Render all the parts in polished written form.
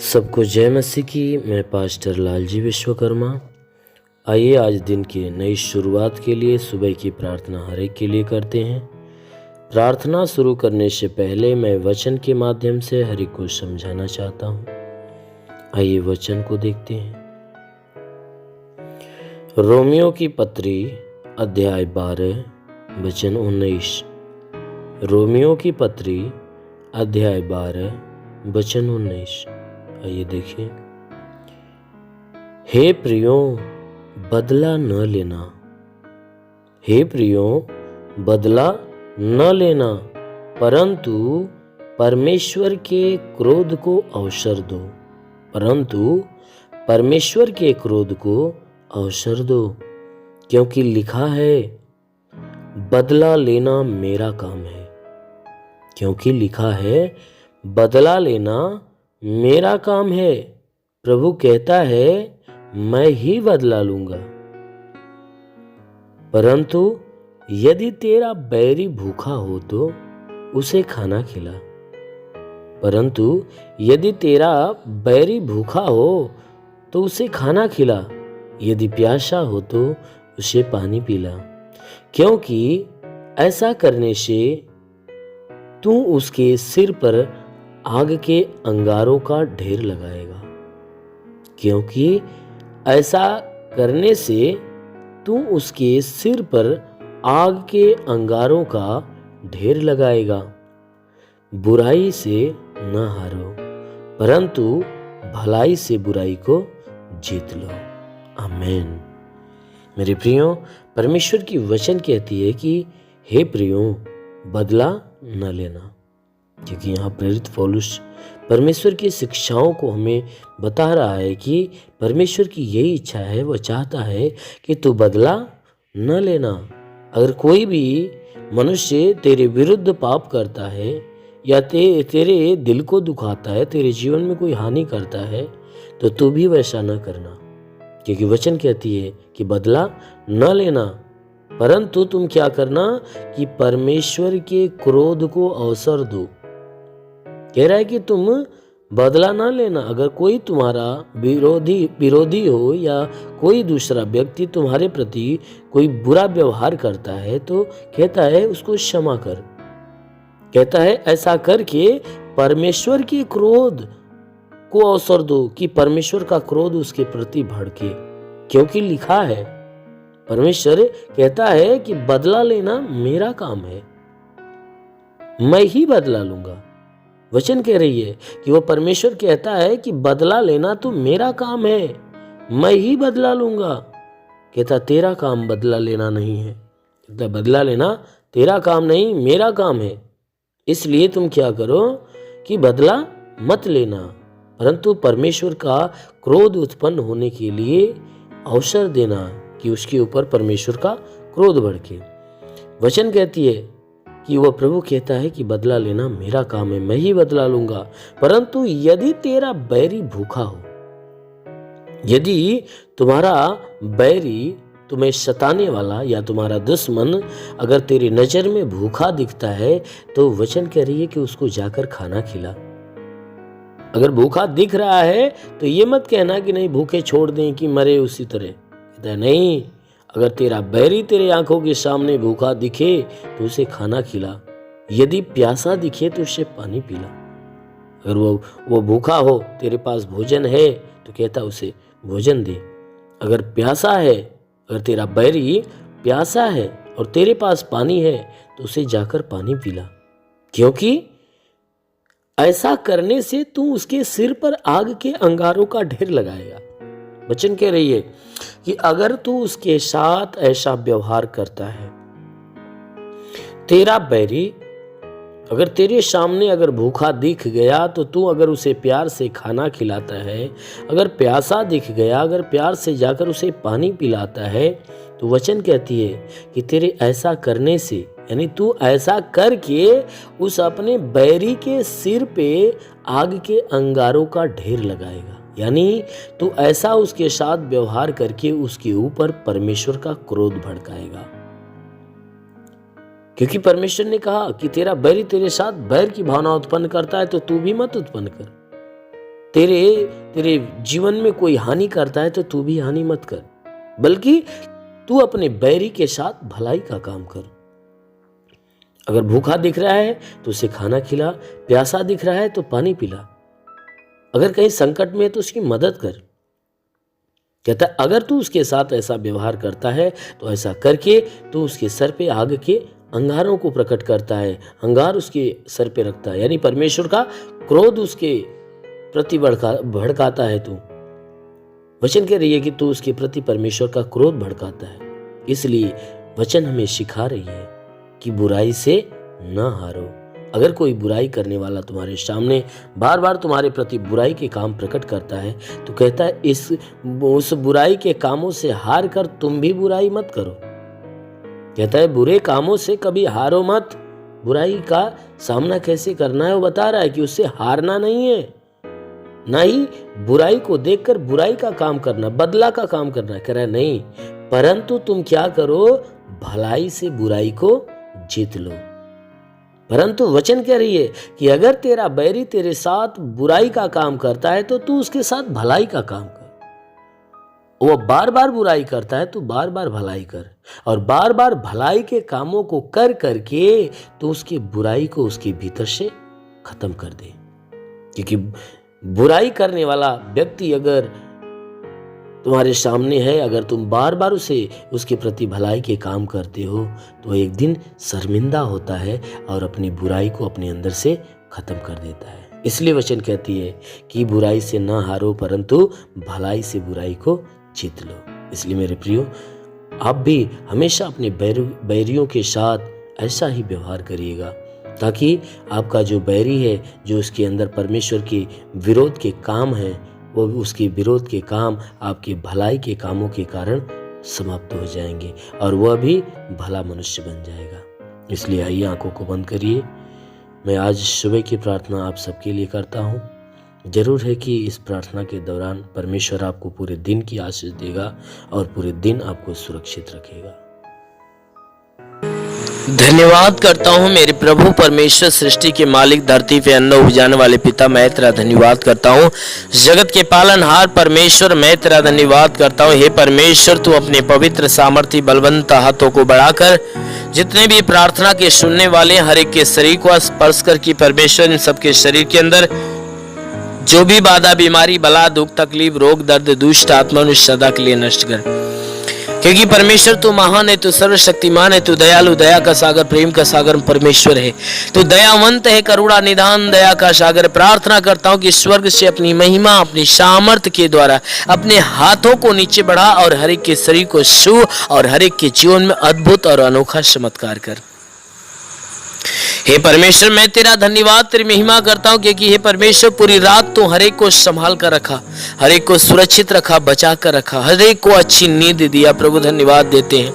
सबको जय मसीह की। मैं पास्टर लालजी विश्वकर्मा। आइए आज दिन की नई शुरुआत के लिए सुबह की प्रार्थना हर एक के लिए करते हैं। प्रार्थना शुरू करने से पहले मैं वचन के माध्यम से हर एक को समझाना चाहता हूँ। आइए वचन को देखते हैं। रोमियो की पत्री अध्याय 12 वचन 19। रोमियो की पत्री अध्याय 12 वचन 19। आइए देखिए। हे प्रियों, बदला न लेना। हे प्रियों, बदला न लेना, परंतु परमेश्वर के क्रोध को अवसर दो। परंतु परमेश्वर के क्रोध को अवसर दो, क्योंकि लिखा है, बदला लेना मेरा काम है। क्योंकि लिखा है, बदला लेना मेरा काम है। प्रभु कहता है, मैं ही बदला लूंगा। परंतु यदि तेरा बैरी भूखा हो तो उसे खाना खिला। परंतु यदि तेरा बैरी भूखा हो तो उसे खाना खिला। यदि प्यासा हो तो उसे पानी पिला, क्योंकि ऐसा करने से तू उसके सिर पर आग के अंगारों का ढेर लगाएगा। क्योंकि ऐसा करने से तू उसके सिर पर आग के अंगारों का ढेर लगाएगा। बुराई से न हारो, परंतु भलाई से बुराई को जीत लो। आमीन। मेरे प्रियो, परमेश्वर की वचन कहती है कि हे प्रियो, बदला न लेना। क्योंकि यहाँ प्रेरित पौलुस परमेश्वर की शिक्षाओं को हमें बता रहा है कि परमेश्वर की यही इच्छा है। वह चाहता है कि तू बदला न लेना। अगर कोई भी मनुष्य तेरे विरुद्ध पाप करता है या तेरे दिल को दुखाता है, तेरे जीवन में कोई हानि करता है, तो तू भी वैसा न करना। क्योंकि वचन कहती है कि बदला न लेना, परंतु तुम क्या करना कि परमेश्वर के क्रोध को अवसर दो। कह रहा है कि तुम बदला ना लेना। अगर कोई तुम्हारा विरोधी हो या कोई दूसरा व्यक्ति तुम्हारे प्रति कोई बुरा व्यवहार करता है, तो कहता है उसको क्षमा कर। कहता है ऐसा करके परमेश्वर के क्रोध को अवसर दो, कि परमेश्वर का क्रोध उसके प्रति भड़के। क्योंकि लिखा है, परमेश्वर कहता है कि बदला लेना मेरा काम है, मैं ही बदला लूंगा। वचन कह रही है कि वो परमेश्वर कहता है कि बदला लेना तो मेरा काम है, मैं ही बदला लूंगा। कहता तेरा काम बदला लेना नहीं है। कहता बदला लेना तेरा काम नहीं, मेरा काम है। इसलिए तुम क्या करो कि बदला मत लेना, परंतु परमेश्वर का क्रोध उत्पन्न होने के लिए अवसर देना, कि उसके ऊपर परमेश्वर का क्रोध भड़के। वचन कहती है कि वह प्रभु कहता है कि बदला लेना मेरा काम है, मैं ही बदला लूंगा। परंतु यदि तेरा बैरी भूखा हो, यदि तुम्हारा बैरी, तुम्हें सताने वाला या तुम्हारा दुश्मन अगर तेरी नजर में भूखा दिखता है, तो वचन कह रही है कि उसको जाकर खाना खिला। अगर भूखा दिख रहा है तो ये मत कहना कि नहीं, भूखे छोड़ दें कि मरे उसी तरह। कहता है नहीं, अगर तेरा बैरी तेरे आंखों के सामने भूखा दिखे तो उसे खाना खिला। यदि प्यासा दिखे तो उसे पानी पिला। अगर वो भूखा हो, तेरे पास भोजन है, तो कहता उसे भोजन दे। अगर प्यासा है, अगर तेरा बैरी प्यासा है और तेरे पास पानी है, तो उसे जाकर पानी पिला। क्योंकि ऐसा करने से तू उसके सिर पर आग के अंगारों का ढेर लगाएगा। वचन कह रही है कि अगर तू उसके साथ ऐसा व्यवहार करता है, तेरा बैरी अगर तेरे सामने अगर भूखा दिख गया तो तू अगर उसे प्यार से खाना खिलाता है, अगर प्यासा दिख गया, अगर प्यार से जाकर उसे पानी पिलाता है, तो वचन कहती है कि तेरे ऐसा करने से, यानी तू ऐसा करके उस अपने बैरी के सिर पे आग के अंगारों का ढेर लगाएगा। यानी तू ऐसा उसके साथ व्यवहार करके उसके ऊपर परमेश्वर का क्रोध भड़काएगा। क्योंकि परमेश्वर ने कहा कि तेरा बैरी तेरे साथ बैर की भावना उत्पन्न करता है, तो तू भी मत उत्पन्न कर। तेरे जीवन में कोई हानि करता है तो तू भी हानि मत कर, बल्कि तू अपने बैरी के साथ भलाई का काम कर। अगर भूखा दिख रहा है तो उसे खाना खिला, प्यासा दिख रहा है तो पानी पिला, अगर कहीं संकट में है तो उसकी मदद कर। कहता है अगर तू उसके साथ ऐसा व्यवहार करता है तो ऐसा करके तू उसके सर पे आग के अंगारों को प्रकट करता है, अंगार उसके सर पे रखता है, यानी परमेश्वर का क्रोध उसके प्रति भड़काता है। तू वचन कह रही है कि तू उसके प्रति परमेश्वर का क्रोध भड़काता है। इसलिए वचन हमें सिखा रही है कि बुराई से न हारो। अगर कोई बुराई करने वाला तुम्हारे सामने बार बार तुम्हारे प्रति बुराई के काम प्रकट करता है तो कहता है उस बुराई के कामों से हार कर तुम भी बुराई मत करो। कहता है बुरे कामों से कभी हारो मत। बुराई का सामना कैसे करना है वो बता रहा है कि उससे हारना नहीं है, ना ही बुराई को देखकर बुराई का काम करना, बदला का काम करना। कह रहा है नहीं, परंतु तुम क्या करो, भलाई से बुराई को जीत लो। परंतु वचन कह रही है कि अगर तेरा बैरी तेरे साथ बुराई का काम करता है तो तू उसके साथ भलाई का काम कर। वो बार बार बुराई करता है तो बार बार भलाई कर, और बार बार भलाई के कामों को कर करके तो उसकी बुराई को उसके भीतर से खत्म कर दे। क्योंकि बुराई करने वाला व्यक्ति अगर तुम्हारे सामने है, अगर तुम बार बार उसके प्रति भलाई के काम करते हो तो एक दिन शर्मिंदा होता है और अपनी बुराई को अपने अंदर से खत्म कर देता है। इसलिए वचन कहती है कि बुराई से ना हारो परंतु भलाई से बुराई को जीत लो। इसलिए मेरे प्रियो, आप भी हमेशा अपने बैरियों के साथ ऐसा ही व्यवहार करिएगा ताकि आपका जो बैरी है, जो उसके अंदर परमेश्वर के विरोध के काम है, वो उसके विरोध के काम आपके भलाई के कामों के कारण समाप्त हो जाएंगे और वह भी भला मनुष्य बन जाएगा। इसलिए आइए आंखों को बंद करिए। मैं आज सुबह की प्रार्थना आप सबके लिए करता हूँ। जरूर है कि इस प्रार्थना के दौरान परमेश्वर आपको पूरे दिन की आशीष देगा और पूरे दिन आपको सुरक्षित रखेगा। धन्यवाद करता हूँ मेरे प्रभु परमेश्वर, सृष्टि के मालिक, धरती पे अन्न उपजाने वाले पिता, मैं तेरा धन्यवाद करता हूँ। जगत के पालनहार परमेश्वर, मैं तेरा धन्यवाद करता हूँ। हे परमेश्वर, तू अपने पवित्र सामर्थी बलवंत हाथों को बढ़ाकर जितने भी प्रार्थना के सुनने वाले हर एक के शरीर को स्पर्श कर कि परमेश्वर इन सबके शरीर के अंदर जो भी बाधा, बीमारी, बला, दुख, तकलीफ, रोग, दर्द, दुष्ट आत्मा सदा के लिए नष्ट कर। क्योंकि परमेश्वर तू महान है, तू सर्वशक्तिमान है, तू दयालु, दया का सागर, प्रेम का सागर परमेश्वर है। तू दयावंत है, करुणा निधान, दया का सागर। प्रार्थना करता हूँ कि स्वर्ग से अपनी महिमा, अपनी सामर्थ के द्वारा अपने हाथों को नीचे बढ़ा और हर एक के शरीर को छू और हर एक के जीवन में अद्भुत और अनोखा चमत्कार कर। हे परमेश्वर, मैं तेरा धन्यवाद, तेरी महिमा करता हूँ क्योंकि हे परमेश्वर पूरी रात तो हर एक को संभाल कर रखा, हर एक को सुरक्षित रखा, बचा कर रखा, हर एक को अच्छी नींद दिया। प्रभु धन्यवाद देते हैं,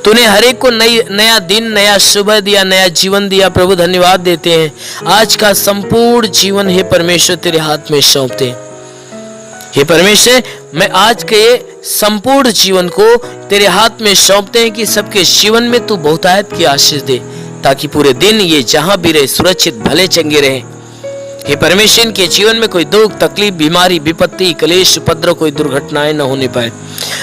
तूने हर एक को नया दिन, नया सुबह दिया, नया जीवन दिया। प्रभु धन्यवाद देते हैं। आज का संपूर्ण जीवन हे परमेश्वर तेरे हाथ में सौंपते हैं। हे परमेश्वर, मैं आज के संपूर्ण जीवन को तेरे हाथ में सौंपते हैं कि सबके जीवन में तू बहुतायत की आशीष दे ताकि पूरे दिन ये जहां भी रहे सुरक्षित भले चंगे रहे। हे परमेश्वर, इनके जीवन में कोई दुख, तकलीफ, बीमारी, विपत्ति, क्लेश, उपद्रव, कोई दुर्घटनाएं न होने पाए।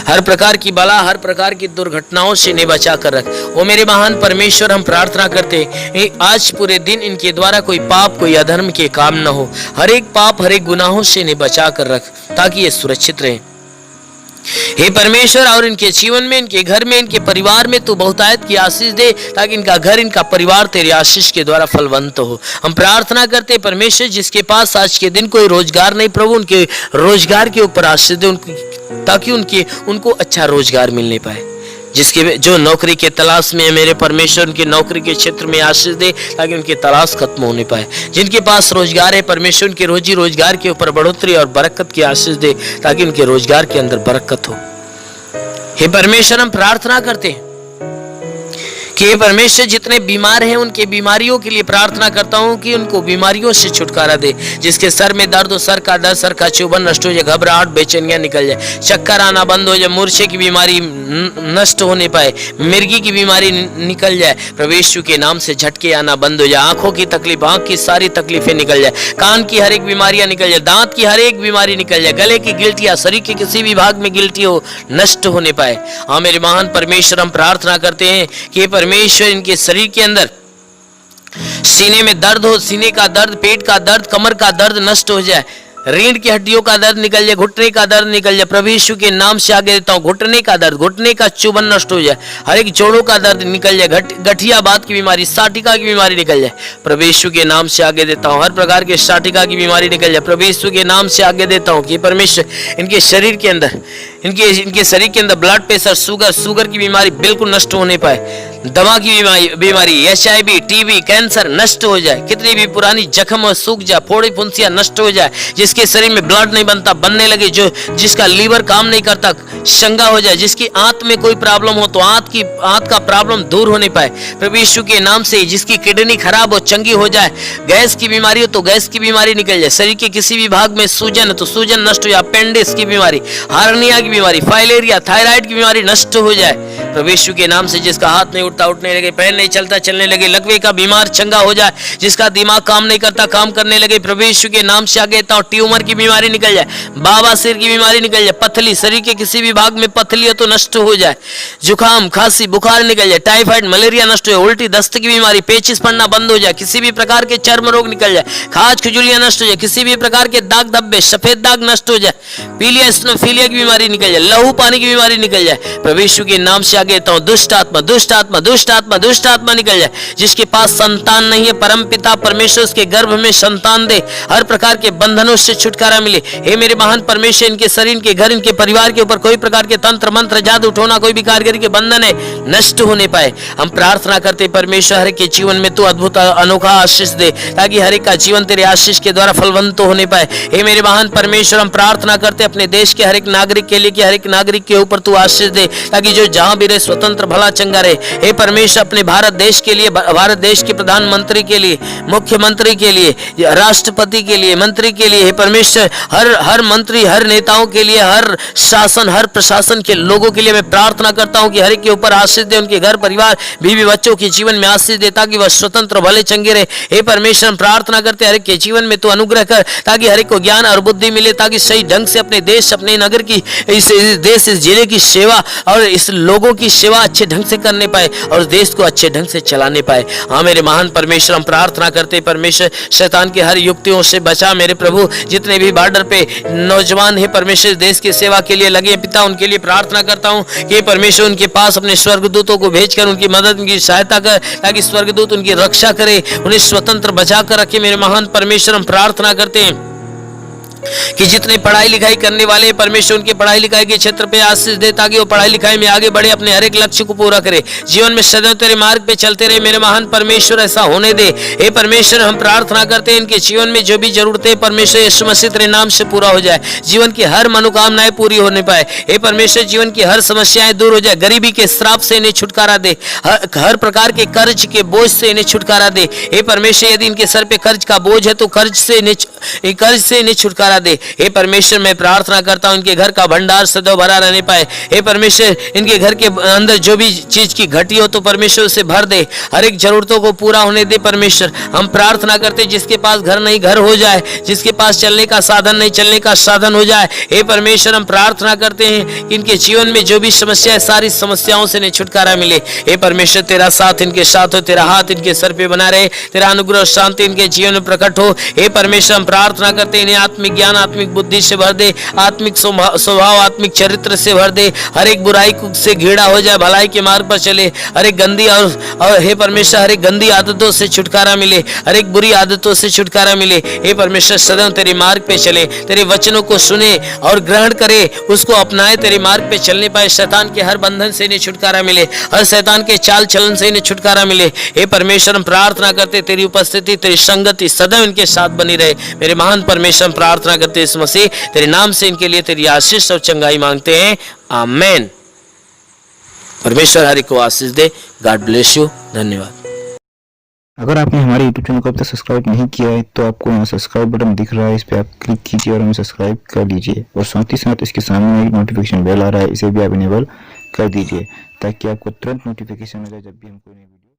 हर प्रकार की बला, हर प्रकार की दुर्घटनाओं से इन्हें बचा कर रख। ओ मेरे महान परमेश्वर, हम प्रार्थना करते हैं आज पूरे दिन इनके द्वारा कोई पाप, कोई अधर्म के काम न हो। हर एक पाप, हर एक गुनाहों से इन्हें बचा कर रख ताकि ये सुरक्षित रहे। हे परमेश्वर, और इनके जीवन में, इनके घर में, इनके परिवार में तू बहुतायत की आशीष दे ताकि इनका घर, इनका परिवार तेरी आशीष के द्वारा फलवंत हो। हम प्रार्थना करते परमेश्वर, जिसके पास आज के दिन कोई रोजगार नहीं, प्रभु उनके रोजगार के ऊपर आशीष दे ताकि उनको अच्छा रोजगार मिलने पाए। जिसके जो नौकरी के तलाश में है मेरे परमेश्वर, उनके नौकरी के क्षेत्र में आशीष दे ताकि उनकी तलाश खत्म होने पाए। जिनके पास रोजगार है परमेश्वर, उनके रोजी रोजगार के ऊपर बढ़ोतरी और बरकत की आशीष दे ताकि उनके रोजगार के अंदर बरकत हो। हे परमेश्वर, हम प्रार्थना करते हैं कि हे परमेश्वर जितने बीमार हैं उनके बीमारियों के लिए प्रार्थना करता हूं कि उनको बीमारियों से छुटकारा दे। जिसके सर में दर्द हो, सर का दर्द, सर का चुभन नष्ट हो जाए, घबराहट बेचैनियां निकल जाए, चक्कर आना बंद हो जाए, मूर्छे की बीमारी नष्ट होने पाए, मिर्गी की बीमारी निकल जाए, प्रभु यीशु के नाम से झटके आना बंद हो जाए, आंखों की तकलीफ, आंख की सारी तकलीफें निकल जाए, कान की हर एक बीमारियां निकल जाए, दांत की हर एक बीमारी निकल जाए, गले की गिल्टियां, शरीर के किसी भी भाग में गिल्टी हो नष्ट होने पाए। हाँ मेरे महान परमेश्वर, हम प्रार्थना करते हैं कि परमेश्वर इनके शरीर के अंदर सीने में दर्द हो, सीने का दर्द, पेट का दर्द, कमर का दर्द नष्ट हो जाए, रीढ़ की हड्डियों का दर्द निकल जाए, घुटने का दर्द निकल जाए, प्रभु यीशु के नाम से आगे देता हूँ, घुटने का दर्द, घुटने का चुभन नष्ट हो जाए, हर एक जोड़ों का दर्द निकल जाए, गठिया बात की बीमारी, साटिका की बीमारी निकल जाए, प्रभु यीशु के नाम से आगे देता हूँ, हर प्रकार के साटिका की बीमारी निकल जाए, प्रभु यीशु के नाम से आगे देता हूँ कि परमेश्वर इनके शरीर के अंदर, इनके शरीर के अंदर ब्लड प्रेशर, शुगर की बीमारी बिल्कुल नष्ट होने पाए, दमा की बीमारी, HIV, TB, कैंसर नष्ट हो जाए, कितनी भी पुरानी जख्म और सूख जाए, फोड़ी फुंसियां नष्ट हो जाए, जिसके शरीर में ब्लड नहीं बनता, बनने लगे, जिसका लीवर काम नहीं करता, शंगा हो जाए, जिसकी आंत में कोई प्रॉब्लम हो तो आंत का प्रॉब्लम दूर होने पाए, प्रभु यीशु के नाम से, जिसकी किडनी खराब हो चंगी हो जाए, गैस की बीमारी हो तो गैस की बीमारी निकल जाए, शरीर के किसी भी भाग में सूजन हो तो सूजन नष्ट हो जाए, अपेंडिक्स की बीमारी, हार्निया की बीमारी, फाइलेरिया, थायराइड की बीमारी नष्ट हो जाए, प्रभु यीशु के नाम से, जिसका हाथ नहीं उठता उठने लगे, पैर नहीं चलता चलने लगे, लकवे का बीमार चंगा हो जाए, जिसका दिमाग काम नहीं करता काम करने लगे, प्रभु यीशु के नाम से आगे देता हूं, ट्यूमर की बीमारी निकल जाए, बाबासीर की बीमारी निकल जाए, पथली, शरीर के किसी भी भाग में पथली हो तो नष्ट हो जाए, जुकाम, खांसी, बुखार निकल जाए, टाइफाइड, मलेरिया नष्ट हो जाए, उल्टी, दस्त की बीमारी, पेचिस पड़ना बंद हो जाए, किसी भी प्रकार के चर्म रोग निकल जाए, खाज खुजलियां नष्ट हो जाए, किसी भी प्रकार के दाग धब्बे, सफेद दाग नष्ट हो जाए, पीलिया स्नोफिलिया की बीमारी निकल जाए, लहू पानी की बीमारी निकल जाए, प्रभु यीशु के नाम से आगे देता हूं, दुष्ट आत्मा, दुष्ट आत्मा, दुष्ट आत्मा, दुष्ट आत्मा निकल जाए, जिसके पास संतान नहीं है, परम पिता परमेश्वर उसके गर्भ में संतान दे, हर प्रकार के बंधनों से छुटकारा मिले। हे मेरे महान परमेश्वर, इनके शरीर, इनके घर, इनके परिवार के ऊपर कोई प्रकार के तंत्र मंत्र, जादू टोना, कोई भी कारीगरी के बंधन है नष्ट होने पाए। हम प्रार्थना करते परमेश्वर, हर एक के जीवन में तू अद्भुत अनोखा आशीष दे, ताकि हर एक का जीवन तेरे आशीष के द्वारा फलवंत होने पाए। हे मेरे महान परमेश्वर, हम प्रार्थना करते अपने देश के हर एक नागरिक के लिए कि हर एक नागरिक के ऊपर तू आशीष दे, ताकि जो जहां भी रहे स्वतंत्र भला चंगा रहे। हे परमेश्वर, अपने भारत देश के लिए, भारत देश के प्रधानमंत्री के लिए, मुख्यमंत्री के लिए, राष्ट्रपति के लिए, मंत्री के लिए, हे परमेश्वर, हर मंत्री, हर नेताओं के लिए, हर शासन, हर प्रशासन के लोगों के लिए मैं प्रार्थना करता हूं कि हर एक के ऊपर आशीष दे, उनके घर परिवार, बीवी बच्चों के जीवन में आशीष दे, ताकि वह स्वतंत्र भले चंगे रहे। हे परमेश्वर, हम प्रार्थना करते हर एक के जीवन में तू अनुग्रह कर, ताकि हर एक को ज्ञान और बुद्धि मिले, ताकि सही ढंग से अपने देश, अपने नगर की, इस देश, इस जिले की सेवा और इस लोगों की सेवा अच्छे ढंग से करने पाए और देश को अच्छे ढंग से चलाने पाए। हाँ मेरे महान परमेश्वर, हम प्रार्थना करते परमेश्वर, शैतान की हर युक्तियों से बचा मेरे प्रभु। जितने भी बॉर्डर पे नौजवान है परमेश्वर, देश की सेवा के लिए लगे पिता, उनके लिए प्रार्थना करता हूँ कि परमेश्वर उनके पास अपने स्वर्गदूतों को भेजकर उनकी मदद, उनकी सहायता कर, ताकि स्वर्गदूत उनकी रक्षा करे, उन्हें स्वतंत्र बचा कर रखे। मेरे महान परमेश्वर, हम प्रार्थना करते हैं कि जितने पढ़ाई लिखाई करने वाले परमेश्वर, उनके पढ़ाई लिखाई के क्षेत्र पे आशीष दे, ताकि वो पढ़ाई लिखाई में आगे बढ़े, अपने हर एक लक्ष्य को पूरा करे, जीवन में सदैव तेरे मार्ग पे चलते रहे। मेरे महान परमेश्वर, ऐसा होने दे। हे परमेश्वर, हम प्रार्थना करते हैं इनके जीवन में जो भी जरूरतें परमेश्वर यीशु मसीह तेरे नाम से पूरा हो जाए, जीवन की हर मनोकामनाएं पूरी होने पाए। हे परमेश्वर, जीवन की हर समस्याएं दूर हो जाए, गरीबी के श्राप से इन्हें छुटकारा दे, हर प्रकार के कर्ज के बोझ से इन्हें छुटकारा दे। हे परमेश्वर, यदि इनके सर पे कर्ज का बोझ है तो कर्ज से इन्हें छुटकारा दे। हे परमेश्वर, मैं प्रार्थना करता हूं इनके घर का भंडार सदैव भरा रहने पाए। हे परमेश्वर, इनके घर के अंदर जो भी चीज की घटी हो तो परमेश्वर उसे भर दे, हर एक जरूरतों को पूरा होने दे। परमेश्वर, हम प्रार्थना करते जिसके पास घर नहीं घर हो जाए, जिसके पास चलने का साधन नहीं चलने का साधन हो जाए। हे परमेश्वर, हम प्रार्थना करते हैं कि इनके जीवन में जो भी समस्या है, सारी समस्याओं से इन्हें छुटकारा मिले। हे परमेश्वर, तेरा साथ इनके साथ हो, तेरा हाथ इनके सर पे बना रहे, तेरा अनुग्रह और शांति इनके जीवन में प्रकट हो। हे परमेश्वर, हम प्रार्थना करते हैं इन्हें आत्मिक ज्ञान, आत्मिक बुद्धि से भर दे, आत्मिक स्वभाव, आत्मिक चरित्र से भर दे, हर एक बुराई से घृणा हो जाए, भलाई के मार्ग पर चले, हर एक गंदी और हे परमेश्वर, हर एक गंदी आदतों से छुटकारा मिले, हर एक बुरी आदतों से छुटकारा मिले। हे परमेश्वर, सदैव तेरे मार्ग पे चले, तेरे वचनों को सुने और ग्रहण करे, उसको अपनाए, तेरे मार्ग पे चलने पाए। शैतान के हर बंधन से इन्हें छुटकारा मिले, हर शैतान के चाल चलन से इन्हें छुटकारा मिले। हे परमेश्वर, हम प्रार्थना करते तेरी उपस्थिति, तेरी संगति सदैव इनके साथ बनी रहे। मेरे महान परमेश्वर, हम प्रार्थना करते इस मसीह तेरे नाम से इनके लिए तेरी आशीष और चंगाई मांगते हैं, आमेन। परमेश्वर हर एक को आशीष दे। God bless you. धन्यवाद। अगर आपने हमारे YouTube चैनल को अब तक सब्सक्राइब नहीं किया है तो आपको यहाँ सब्सक्राइब बटन दिख रहा है, इस पर आप क्लिक कीजिए और हमें सब्सक्राइब कर लीजिए। और साथ ही साथ इसके सामने एक नोटिफिकेशन बेल आ रहा है, इसे भी आप इनेबल कर दीजिए ताकि आपको तुरंत नोटिफिकेशन मिले जब भी हम कोई नई वीडियो